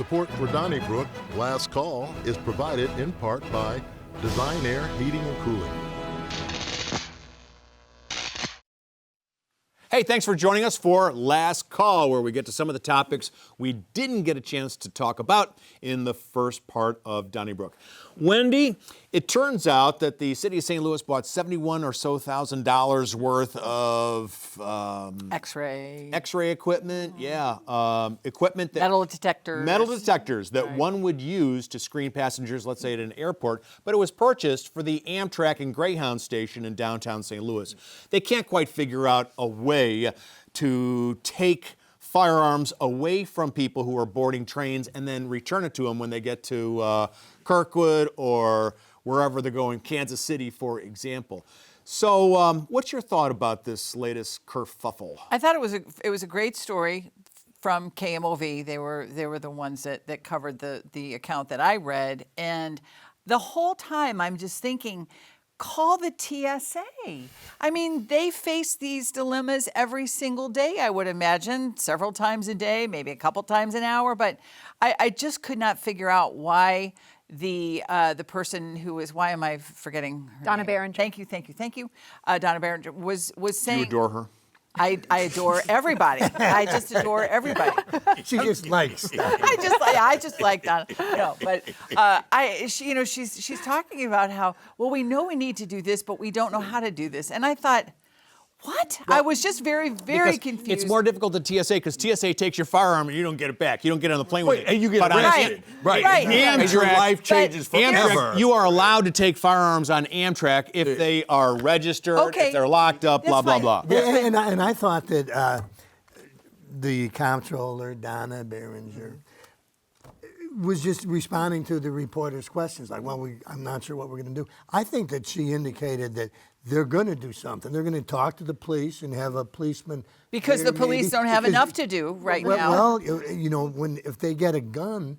Support for Donnybrook Last Call is provided in part by Design Air Heating and Cooling. Hey, thanks for joining us for Last Call, where we get to some of the topics we didn't get a chance to talk about in the first part of Donnybrook. Wendy, it turns out that the city of St. Louis bought $71,000 or so worth of X-ray equipment, equipment that metal detectors that one would use to screen passengers, let's say at an airport, but it was purchased for the Amtrak and Greyhound station in downtown St. Louis. They can't quite figure out a way to take firearms away from people who are boarding trains and then return it to them when they get to Kirkwood or wherever they're going, Kansas City, for example. So what's your thought about this latest kerfuffle? I thought it was a great story from KMOV. They were the ones that covered the account that I read. And the whole time I'm just thinking, call the TSA. I mean, they face these dilemmas every single day, I would imagine, several times a day, maybe a couple times an hour. But I just could not figure out why the person who was, why am I forgetting her Donna name? Behringer. Thank you. Donna Behringer was saying. You adore her? I adore everybody. I just adore everybody. She just likes that. I just like Donna. No, but she's talking about how, well, we know we need to do this, but we don't know how to do this. And I thought, what? I was just very, very confused. It's more difficult than TSA because TSA takes your firearm and you don't get it back. You don't get on the plane with it. And you get But on arrested. Right. And your life changes forever. Amtrak, you are allowed to take firearms on Amtrak if they are registered, if they're locked up, blah, That's blah, fine. blah. Yeah, and I thought that the comptroller, Donna Behringer, was just responding to the reporter's questions, like, well, I'm not sure what we're going to do. I think that she indicated that they're going to do something. They're going to talk to the police and have a policeman. Because the police don't have enough to do right now. Well, if they get a gun,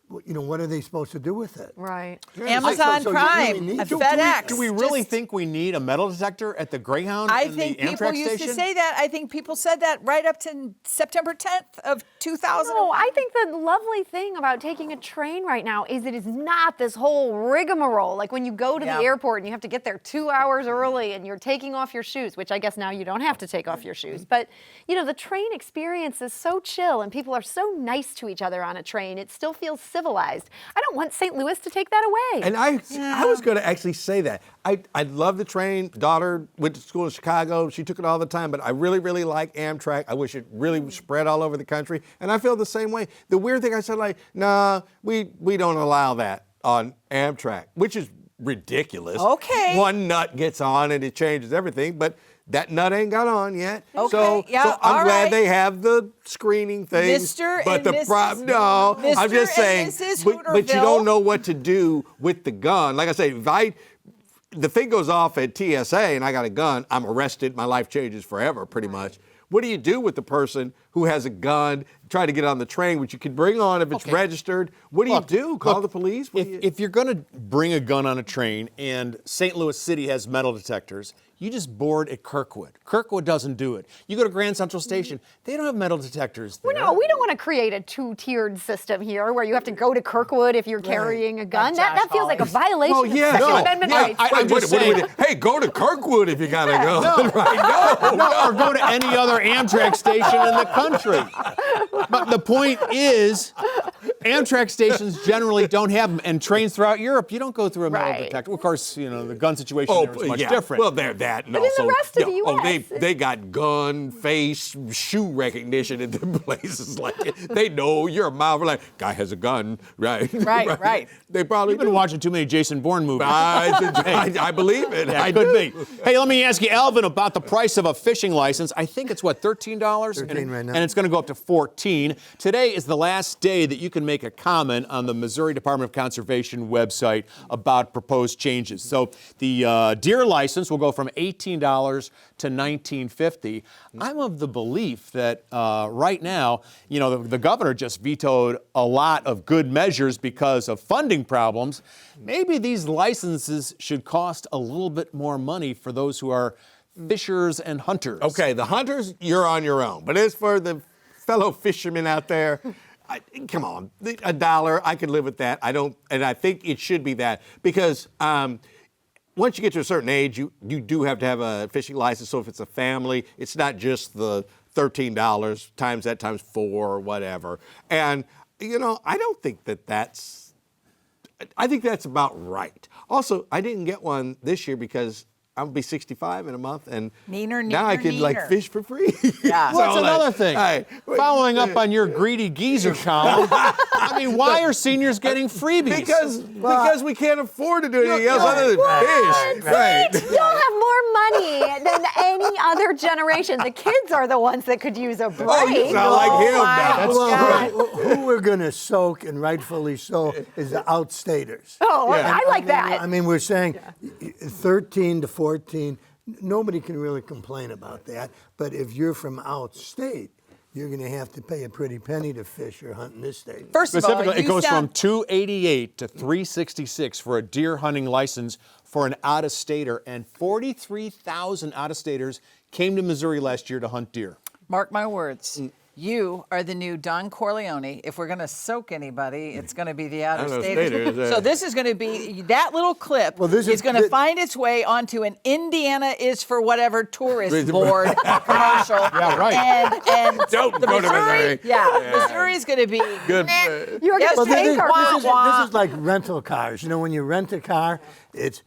what are they supposed to do with it? Right. Amazon Prime, FedEx. Do we really think we need a metal detector at the Greyhound I and think the Amtrak people used station? to say that. I think people said that right up to September 10th of 2000. No, I think the lovely thing about taking a train right now is it is not this whole rigmarole. Like when you go to the airport and you have to get there 2 hours early and you're taking off your shoes, which I guess now you don't have to take off your shoes. But, the train experience is so chill and people are so nice to each other on a train. It still feels civilized. I don't want St. Louis to take that away. And I was going to actually say that. I love the train. Daughter went to school in Chicago. She took it all the time. But I really, really like Amtrak. I wish it really spread all over the country. And I feel the same way. The weird thing, I said, nah, we don't allow that on Amtrak, which is ridiculous. Okay. One nut gets on and it changes everything. But that nut ain't got on yet. Okay, So I'm glad they have the screening things. Mr. But and the Mrs. no, Mr. I'm just saying. and Mrs. But you Hooterville. don't know what to do with the gun. Like I say, the thing goes off at TSA and I got a gun, I'm arrested. My life changes forever, pretty much. What do you do with the person who has a gun, try to get on the train, which you can bring on if it's registered? What do you do? Call the police? If you're going to bring a gun on a train and St. Louis City has metal detectors, you just board at Kirkwood. Kirkwood doesn't do it. You go to Grand Central Station, they don't have metal detectors there. Well, no, we don't want to create a two-tiered system here where you have to go to Kirkwood if you're carrying a gun. That feels like a violation of Second Amendment rights. I'm just saying. Hey, go to Kirkwood if you got a gun. Or go to any other Amtrak station in the country. But the point is, Amtrak stations generally don't have them, and trains throughout Europe, you don't go through a metal detector. Of course, the gun situation there is much different. Well, they're that. And but in the rest of the U.S. They got gun, face, shoe recognition in them places. Like they know you're a mile. Like, guy has a gun, right? Right. They probably You've been watching too many Jason Bourne movies. I believe it. Yeah, could be. Hey, let me ask you, Alvin, about the price of a fishing license. I think it's, $13? $13 right now. And it's going to go up to $14. Today is the last day that you can make a comment on the Missouri Department of Conservation website about proposed changes. So the deer license will go from $18 to $19.50. I'm of the belief that right now, the governor just vetoed a lot of good measures because of funding problems. Maybe these licenses should cost a little bit more money for those who are fishers and hunters. Okay, the hunters, you're on your own. But as for the fellow fishermen out there, Come on, $1, I could live with that. I don't, and I think it should be that because once you get to a certain age, you do have to have a fishing license. So if it's a family, it's not just the $13 times that times 4 or whatever. And I don't think that's. I think that's about right. Also, I didn't get one this year because I'll be 65 in a month, and now I can like fish for free. Yeah. Well, that's another thing. Following up on your greedy geezer column, I mean, why are seniors getting freebies? Because we can't afford to do anything else other than fish. Right. You'll have more money than any other generation. The kids are the ones that could use a break. Oh, you sound like him now. That's right. Who we're going to soak, and rightfully so, is the outstaters. Oh, I like that. I mean, we're saying 13 to 14, nobody can really complain about that. But if you're from outstate, you're going to have to pay a pretty penny to fish or hunt in this state. First of all, Specifically, it goes from $288 to $366 for a deer hunting license for an out-of-stater, and 43,000 out-of-staters came to Missouri last year to hunt deer. Mark my words. You are the new Don Corleone. If we're going to soak anybody, it's going to be the out-of-staters. So this is going to be, that little clip is going to find its way onto an Indiana is for whatever tourist board commercial. Yeah, right. And Don't go to Missouri. Yeah, Missouri's going to be Good. You're going to take This is like rental cars. When you rent a car, it's,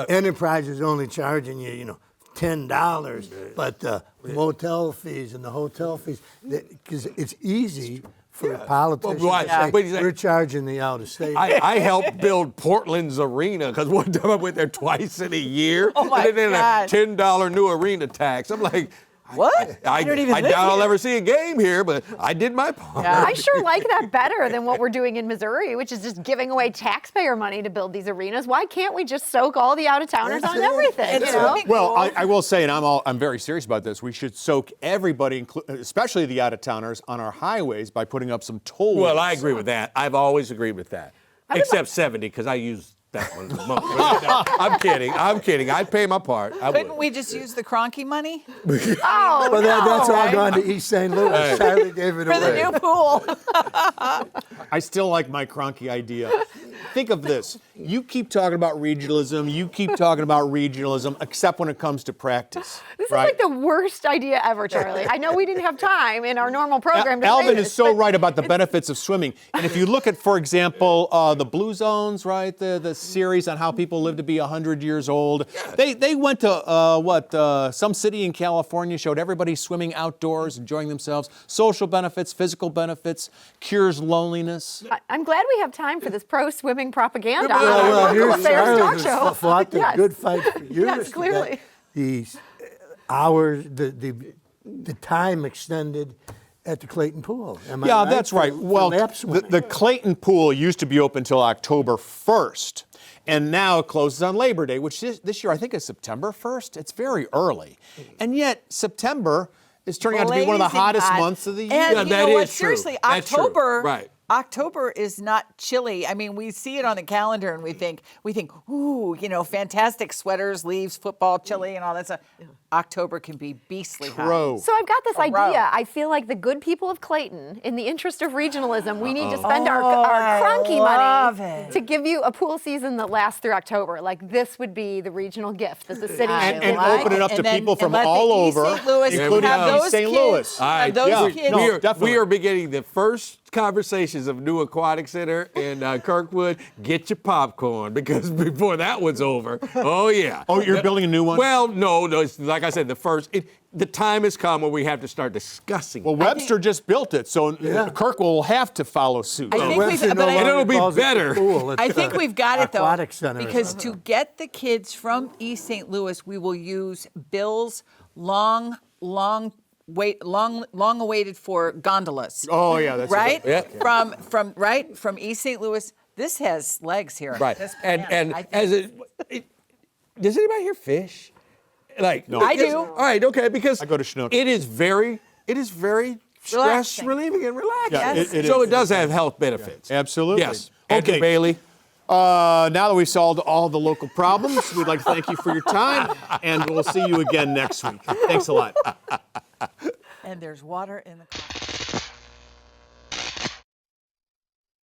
Enterprise is only charging you, $10, but the motel fees and the hotel fees, because it's easy for politicians to say, we're charging the out-of-state. I helped build Portland's arena because one time I went there twice in a year. Oh my and then God. a $10 new arena tax. I'm like, what? I doubt I'll ever see a game here, but I did my part. Yeah. I sure like that better than what we're doing in Missouri, which is just giving away taxpayer money to build these arenas. Why can't we just soak all the out-of-towners on everything? Well, I will say, and I'm very serious about this, we should soak everybody, especially the out-of-towners, on our highways by putting up some tolls. Well, I agree with that. I've always agreed with that. Except 70, because I use that one the most. No, I'm kidding. I'd pay my part. Couldn't we just use the Cronky money? Oh, But that's all right? gone to East St. Louis. Charlie gave it For the away. new pool. I still like my Cronky idea. Think of this. You keep talking about regionalism, except when it comes to practice. This right? is like the worst idea ever, Charlie. I know we didn't have time in our normal program to say Alvin this, is so but right about the benefits of swimming. And if you look at, for example, the Blue Zones, right, the series on how people live to be 100 years old, they went to, some city in California, showed everybody swimming outdoors, enjoying themselves, social benefits, physical benefits, cures loneliness. I'm glad we have time for this pro-swimming propaganda. Yeah, on our Well, local here's affairs talk Charlie show. who fought the Yes. good fight for years. Yes, to clearly. get these hours, the time extended at the Clayton Pool. Am I Yeah, right? that's right. For Well, lap swimming. the Clayton Pool used to be open until October 1st, and now it closes on Labor Day, which this year I think is September 1st. It's very early. And yet September is turning out to be one of the Blazing hottest hot. months of the year. And Yeah, you that know what? is true. Seriously, That's true. October. Right. October is not chilly. I mean, we see it on the calendar and we think, ooh, fantastic sweaters, leaves, football, chilly, and all that stuff. October can be beastly hot. Crow. So I've got this A row. idea. I feel like the good people of Clayton, in the interest of regionalism, we need to spend our I cronky love money it. to give you a pool season that lasts through October. Like this would be the regional gift that the city And- should And like. open it up to And then- people from and let the all East over, St. Louis including have those East St. kids. Louis. All right, Have those yeah. kids. No, definitely. we are beginning the first conversations of new aquatic center in Kirkwood. Get your popcorn because before that one's over, oh yeah. Oh, you're building a new one? Well, no. It's, like I said, the time has come when we have to start discussing. Well, Webster just built it, so Kirk will have to follow suit. I think Webster we've, no but I- longer it'll be calls it the better. pool. It's I think the we've got it though, aquatic center or because something. to get the kids from East St. Louis, we will use Bill's long awaited for gondolas. Oh, yeah, that's right. a good- From East St. Louis. This has legs here. Right. This And plan, I think. as does anybody here fish? Like No. I because- do. All right, okay, because I go to Schnucks. It is very stress Relaxing. relieving and relaxing. Yeah, Yes. it So is. it does have health benefits. Absolutely. Yes. Andrew Bailey. Now that we've solved all the local problems, we'd like to thank you for your time, and we'll see you again next week. Thanks a lot. And there's water in the coffee.